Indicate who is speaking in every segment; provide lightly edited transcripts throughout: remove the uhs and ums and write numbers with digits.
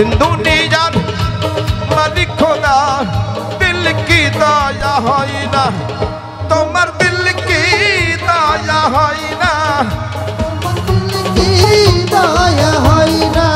Speaker 1: दिन दुनियार मालिक खुदा दिल की दया है ना তোমার दिल की दया है ना
Speaker 2: की दया है ना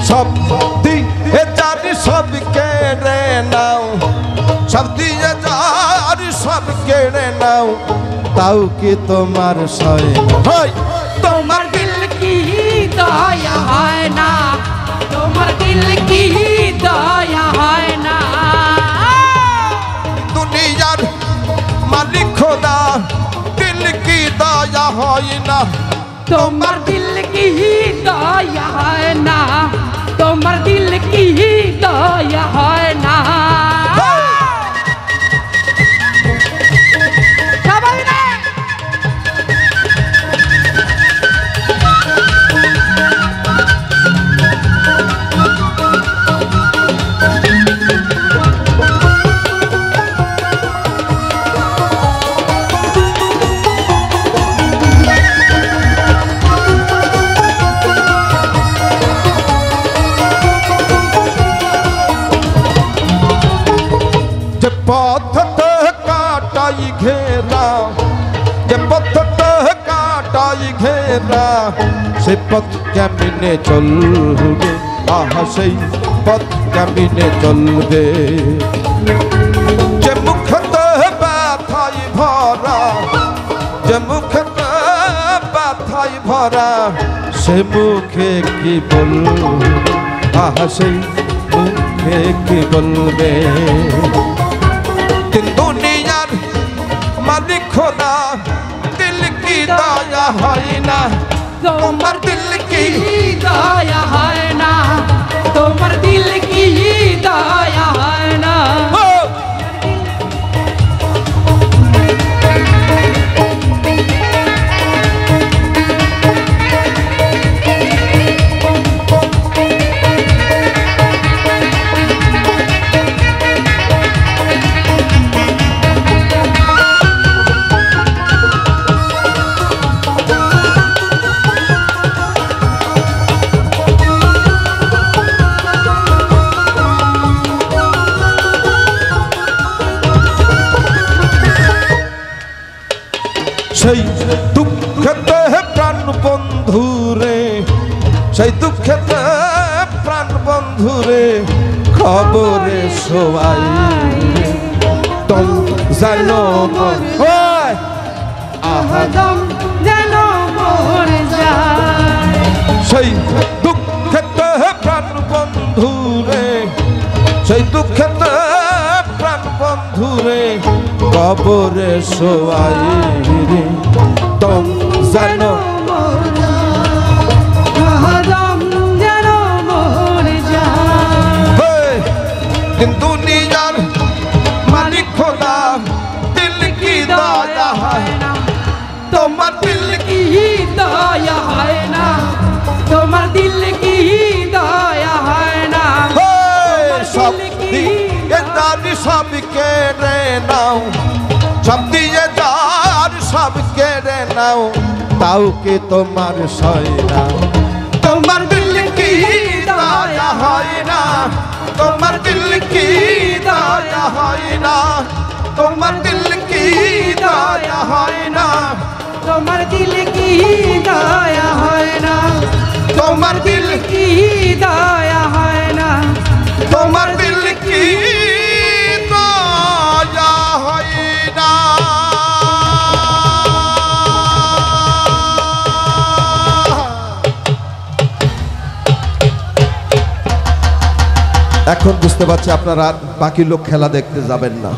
Speaker 1: सब दिए जारी सब केड़े नाउ सब दिए जारी सब केड़े नाउ ताऊ की तुम्हार सय हाय
Speaker 3: তোমার दिल की दया है ना তোমার दिल की दया है ना
Speaker 1: दुनियार मालिक खुदा दिल की दया है ना
Speaker 3: তোমার दिल की दया है ना তোমার दिल की दया है ना সবাই না
Speaker 1: पथ काटाई घेरा जे पथ काटाई घेरा से पथ कैमिने चलबे आहा से पथ कैमिने चलबे जे मुखत बाथाई भरा जे मुखत बाथाई भरा से मुखे की बोल आहा से मुखे की बोलबे दुनियार मालिक खुदा दिल की दया है ना তোমার दिल की
Speaker 3: दया है ना তোমার दिल की दया है ना
Speaker 1: সেই দুঃখেতে প্রাণ বন্ধু রে সেই দুঃখেতে প্রাণ বন্ধু রে খবরে সবাই তোম জানো ওই
Speaker 3: আহদম যেন মরে যায়
Speaker 1: সেই দুঃখেতে প্রাণ বন্ধু রে সেই দুঃখেতে প্রাণ বন্ধু রে কবরে সবাই রে তোম জানো
Speaker 3: আহদম যেন মরে যায়
Speaker 1: दुनियार मालिक खुदा दिल की दया है ना তোমার दिल की
Speaker 3: दया है ना তোমার दिल की दया है ना
Speaker 1: सब दिए जारी सब केड़े नाउ सब दिए जारी सब केड़े नाउ ताऊ के তোমার সয় না তোমার दिल की दया है ना তোমার दिल की दया है ना তোমার दिल की दया है ना
Speaker 3: তোমার दिल की दया है ना
Speaker 1: তোমার दिल
Speaker 3: की दया है ना
Speaker 1: তোমার दिल की दया है ना এখন বুঝতে পারছি আপনারা বাকি লোক খেলা দেখতে যাবেন না।